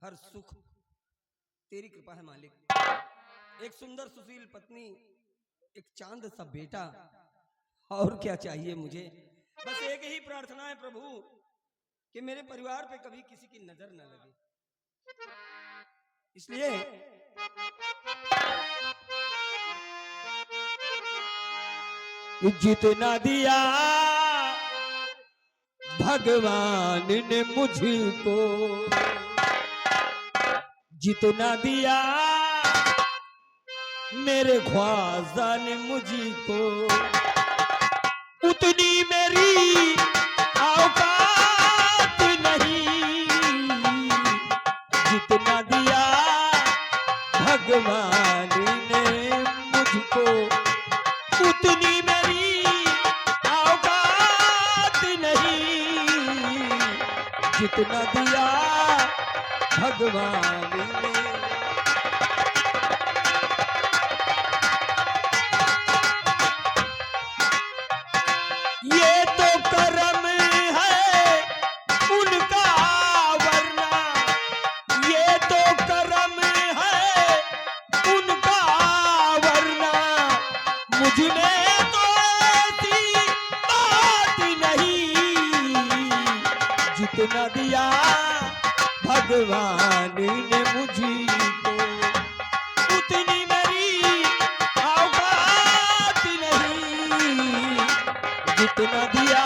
हर सुख तेरी कृपा है मालिक। एक सुंदर सुशील पत्नी, एक चांद सा बेटा, और क्या चाहिए मुझे। बस एक ही प्रार्थना है प्रभु कि मेरे परिवार पे कभी किसी की नजर न लगे। इसलिए जितना दिया भगवान ने मुझको, जितना दिया मेरे ख्वाजा ने मुझको, उतनी मेरी औकात नहीं। जितना दिया भगवान ने मुझको, उतनी मेरी औकात नहीं। जितना दिया भगवान ने। ये तो करम है उनका, वरना ये तो करम है उनका, वरना मुझ में तो ऐसी बात नहीं। जितना दिया भगवान ने मुझको, उतनी मेरी औकात नहीं। जितना दिया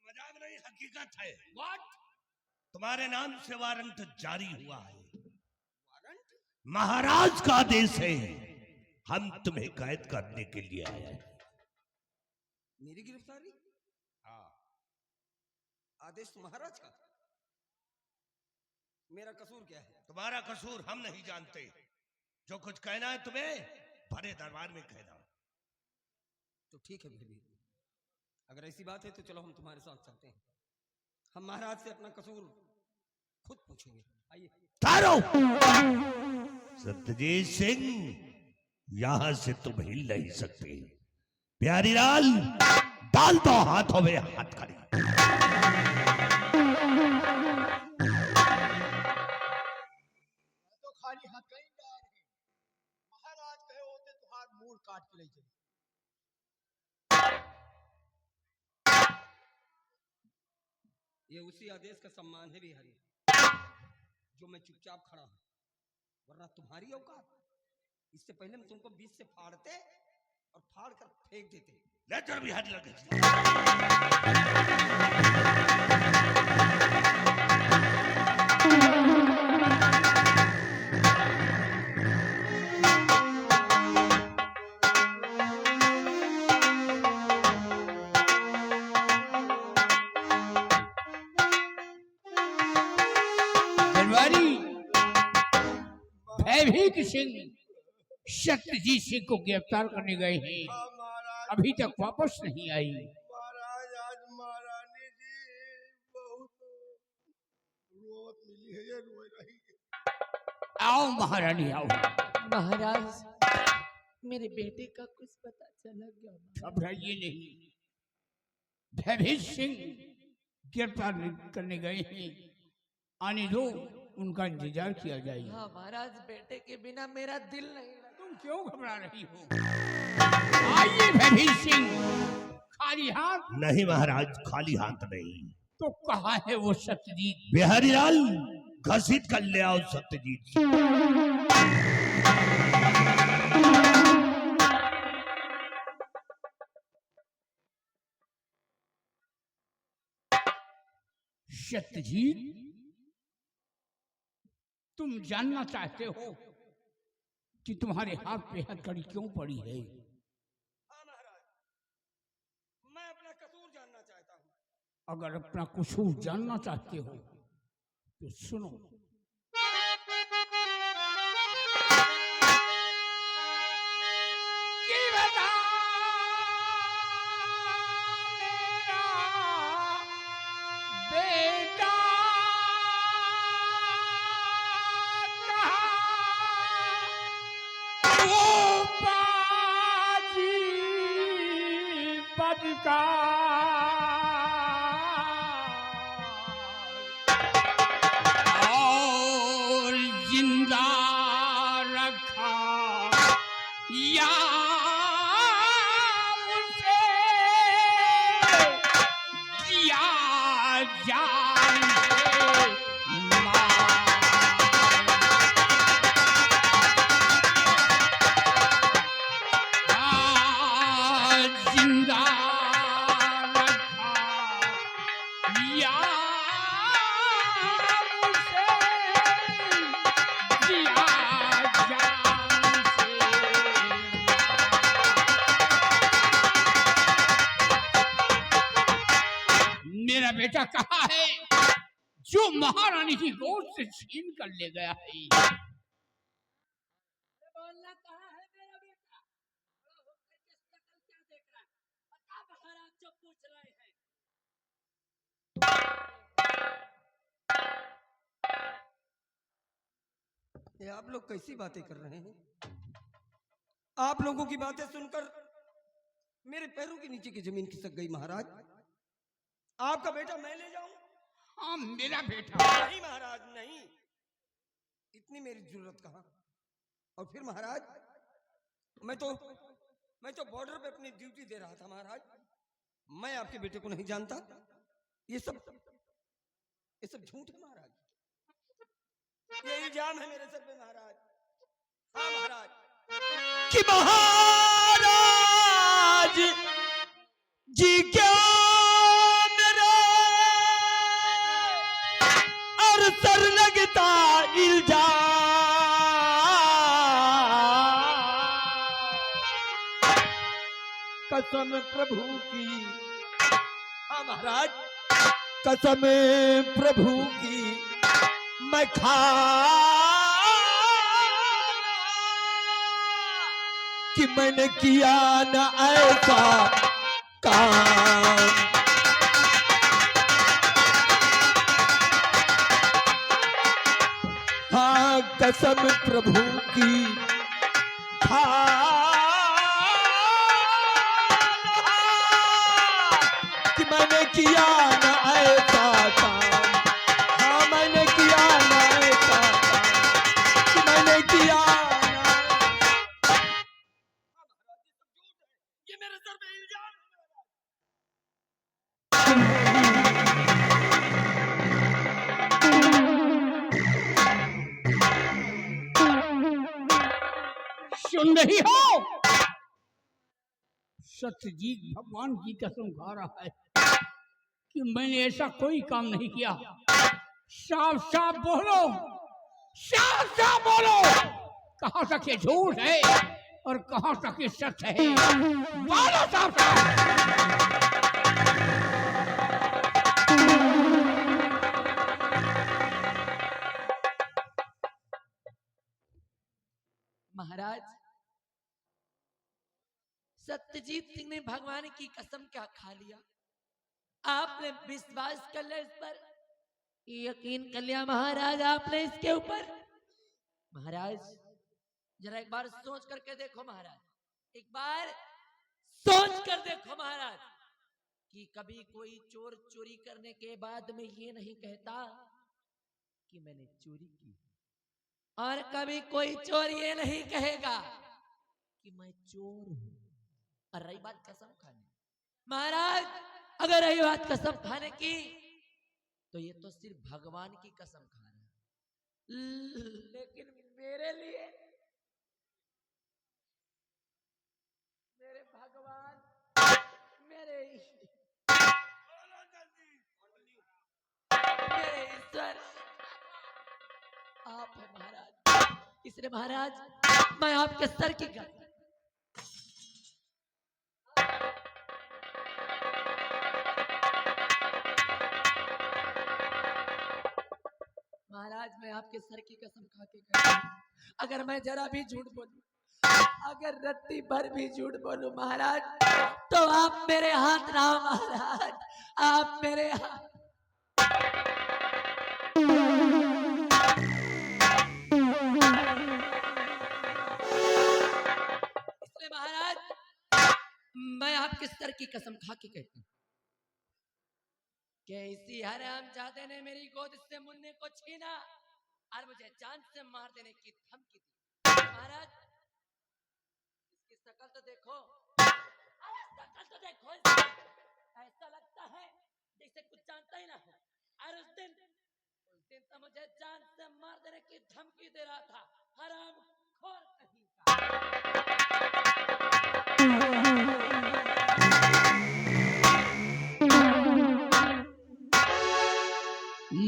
मजाक नहीं, हकीकत है। व्हाट? तुम्हारे नाम से वारंट जारी हुआ है। वारंट? महाराज का आदेश है। हम तुम्हें कैद करने के लिए आए हैं। मेरी गिरफ्तारी? हाँ। आदेश महाराज का? मेरा कसूर क्या है? तुम्हारा कसूर हम नहीं जानते। जो कुछ कहना है तुम्हें बड़े दरबार में कहना। तो ठीक है भी, अगर ऐसी बात है तो चलो हम तुम्हारे साथ चलते हैं। हम महाराज से अपना कसूर खुद पूछेंगे। आइए। तारो सत्यजीत सिंह, यहां से तुम हिल नहीं सकते। प्यारी लाल, डाल दो हाथों में हाथ करी। तो खाली हाथ कहीं जा रहे। महाराज कहे होते तो हाथ मूड़ काट के ले चले। ये उसी आदेश का सम्मान है बिहारी, जो मैं चुपचाप खड़ा हूं, वरना तुम्हारी औकात। इससे पहले हम तुमको बीच से फाड़ते और फाड़ कर फेंक देते। ले चल बिहारी लगे। भयभीत सिंह सत्यजीत सिंह को गिरफ्तार करने गए हैं, अभी तक वापस नहीं आई। महाराज, आज महारानी जी बहुत रोवत मिली है, ये रोए रही है। आओ महारानी आओ। महाराज, मेरे बेटे का कुछ पता चला क्या? घबराइए नहीं, भयभीत सिंह गिरफ्तार करने गए हैं, आने दो, उनका इंतजार किया जाएगा। हाँ महाराज, बेटे के बिना मेरा दिल नहीं लगता। तुम क्यों घबरा रही हो? आइए भयभीत सिंह, खाली हाथ नहीं महाराज, खाली हाथ नहीं। तो कहाँ है वो सत्यजीत? बिहारी लाल, घसीट कर ले आओ सत्यजीत। सत्यजीत, तुम जानना चाहते हो कि तुम्हारे हाथ पे हथकड़ी क्यों पड़ी है? हाँ महाराज, मैं अपना कसूर जानना चाहता हूँ। अगर अपना कसूर जानना चाहते हो तो सुनो। राजा मेरा बेटा कहा वो बाजी बजका और जिंदा रखा या उसे दिया जान से मार। जिंदा रखा या उसे दिया जान से मेरा बेटा कहाँ है जो महारानी की गोद से छीन कर ले गया है? बोलना कहाँ है मेरा बेटा? बड़ा होकर के शक्ल क्या देख रहा है? बता महाराज जो पूछ रहे हैं। ये आप लोग कैसी बातें कर रहे हैं? आप लोगों की बातें सुनकर मेरे पैरों के नीचे की जमीन खिसक गई महाराज। आपका बेटा मैं ले जाऊं? हाँ मेरा बेटा। नहीं महाराज नहीं, इतनी मेरी जरूरत कहाँ। और फिर महाराज मैं तो बॉर्डर पे अपनी ड्यूटी दे रहा था महाराज। मैं आपके बेटे को नहीं जानता। ये सब झूठ है महाराज, ये इल्जाम है मेरे सर पे महाराज। हाँ महाराज कि महाराज जी क्या मेरे और सर लगता इल्जाम, कसम प्रभु की। हाँ महाराज कसम प्रभु की मैं खा कि मैंने किया न ऐसा काम। हाँ कसम प्रभु की खा कि मैंने किया न ऐसा काम। हाँ मैंने किया न ऐसा काम कि मैंने किया ये मेरे सर पे इल्जाम सुन रही हो? सत्यजीत भगवान की कसम खा रहा है कि मैंने ऐसा कोई काम नहीं किया। साफ साफ बोलो, साफ साफ बोलो, कहाँ तक ये झूठ है और कहाँ तक ये सच है? बोलो साफ साफ। महाराज सत्यजीत सिंह ने भगवान की कसम क्या खा लिया? आपने विश्वास कर लिया इस पर, यकीन कर लिया महाराज आपने इसके ऊपर। महाराज जरा एक बार सोच करके देखो महाराज, एक बार सोच कर देखो महाराज कि कभी कोई चोर चोरी करने के बाद में ये नहीं कहता कि मैंने चोरी की, और कभी कोई चोर ये नहीं कहेगा कि मैं चोर हूं। और रही बात कसम खाने, महाराज अगर रही बात कसम खाने की तो ये तो सिर्फ भगवान की कसम खा रहा है, लेकिन मेरे लिए मेरे भगवान मेरे ईश्वर आप है महाराज। इसलिए महाराज मैं आपके सर की गर्दन महाराज मैं आपके सर की कसम खा के कहता हूं, अगर मैं जरा भी झूठ बोलूं अगर रत्ती भर भी झूठ बोलूं महाराज तो आप मेरे हाथ ना हो महाराज, आप मेरे हाथ। इसलिए महाराज मैं आपके सर की कसम खा के कहती हूँ कि इसी हरामजादे ने मेरी गोद से मुन्ने को छीना और मुझे जान से मार देने की धमकी दी। महाराज इसकी शक्ल तो देखो, अरे शक्ल तो देखो इसकी। ऐसा लगता है जैसे कुछ जानता ही ना हो। और उस दिन तो मुझे जान से मार देने की धमकी दे रहा था, हराम खोर कहीं का।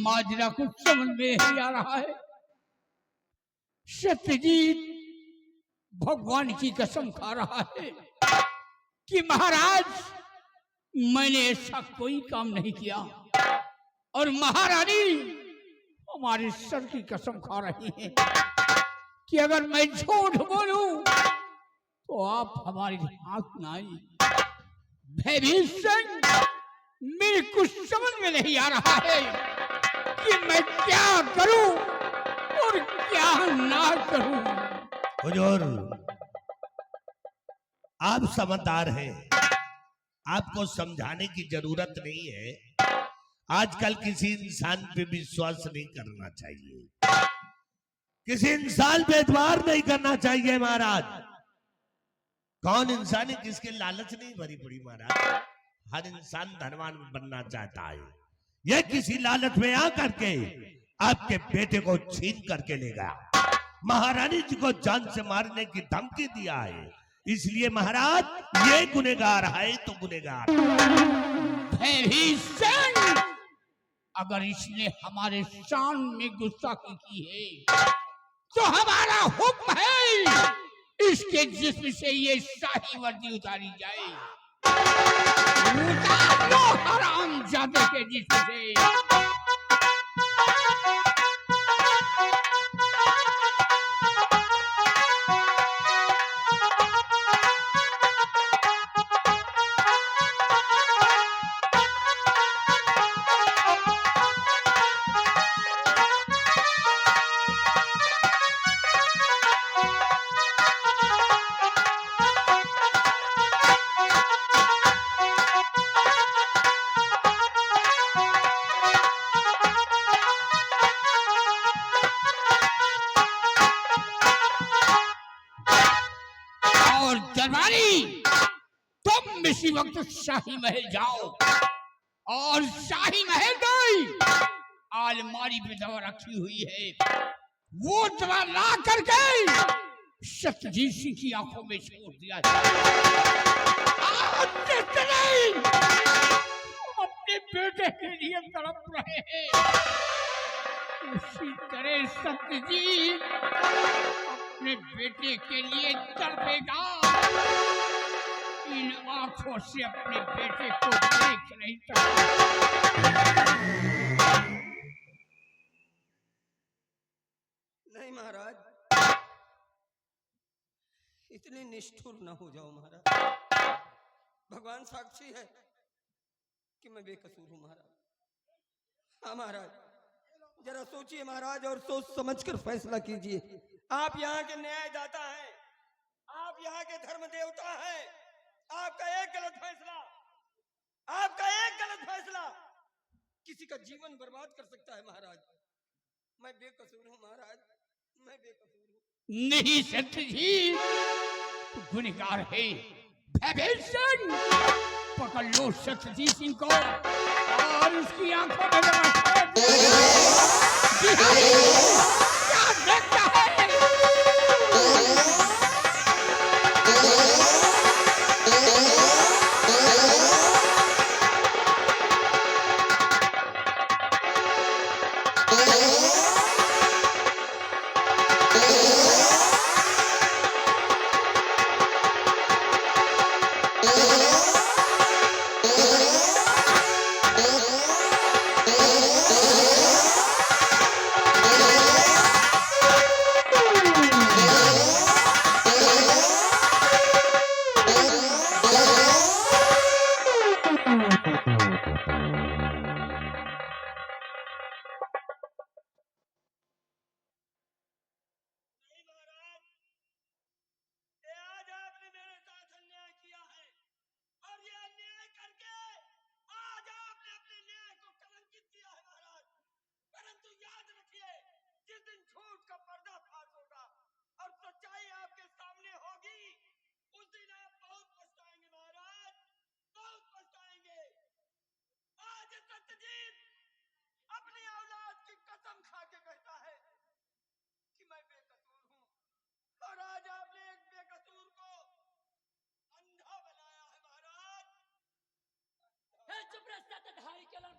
माजरा कुछ समझ में नहीं आ रहा है। सत्यजीत भगवान की कसम खा रहा है कि महाराज मैंने ऐसा कोई काम नहीं किया, और महारानी हमारे सर की कसम खा रही है कि अगर मैं झूठ बोलूं तो आप हमारे हाथ ना आई। भयभीत सिंह मेरे कुछ समझ में नहीं आ रहा है कि मैं क्या करूं और क्या ना करूं। हुजूर, आप समझदार हैं, आपको समझाने की जरूरत नहीं है। आजकल किसी इंसान पे विश्वास नहीं करना चाहिए, किसी इंसान पे एतबार नहीं करना चाहिए महाराज। कौन इंसान है जिसके लालच नहीं भरी पड़ी महाराज। हर इंसान धनवान बनना चाहता है, यह किसी लालच में आकर के आपके बेटे को छीन करके ले गया, महारानी जी को जान से मारने की धमकी दिया है। इसलिए महाराज ये गुनहगार है तो गुनहगार। भयभीत सिंह अगर इसने हमारे शान में गुस्ताखी की है तो हमारा हुक्म है इसके जिस्म से ये शाही वर्दी उतारी जाए। उतार लो हरामजादे के जिस्म से। तुम इसी वक्त शाही महल जाओ और शाही महल गई अलमारी पे दवा रखी हुई है, वो दवा ला करके सत्यजीत सिंह की आंखों में छोड़ दिया नहीं अपने बेटे के लिए तड़प रहे हैं, उसी तरह सत्यजीत अपने बेटे के लिए तड़पेगा। इन आंखों से अपने बेटे को देख नहीं सकता। नहीं महाराज, इतने निष्ठुर न हो जाओ महाराज। भगवान साक्षी है कि मैं बेकसूर हूं महाराज। हाँ महाराज, जरा सोचिए महाराज और सोच समझकर फैसला कीजिए। आप यहाँ के न्यायदाता हैं, आप यहाँ के धर्म देवता हैं। आपका एक गलत फैसला किसी का जीवन बर्बाद कर सकता है महाराज। मैं बेकसूर हूं महाराज, मैं बेकसूर हूं। नहीं सत्यजीत, तू गुनहगार है। भयभीत सिंह, पकड़ लो सत्यजीत सिंह को और उसकी आंखों में क्या देखता है? नहीं महाराज, ये आज आपने मेरे साथ अन्याय किया है और ये अन्याय करके आज आपने अपने न्याय को कलंकित किया है महाराज। परंतु याद रखिए, जिस दिन झूठ का पर्दाफाश होगा और सच्चाई आपके सामने होगी, उस दिन आप बहुत पछताएंगे महाराज, बहुत पछताएंगे। आज सत्यजीत अपनी औलाद की कसम खा के कहता है कि मैं बेकसूर हूँ, और आज आपने एक बेकसूर को अंधा बनाया है महाराज। हे चुप रह सत्ताधारी के लड़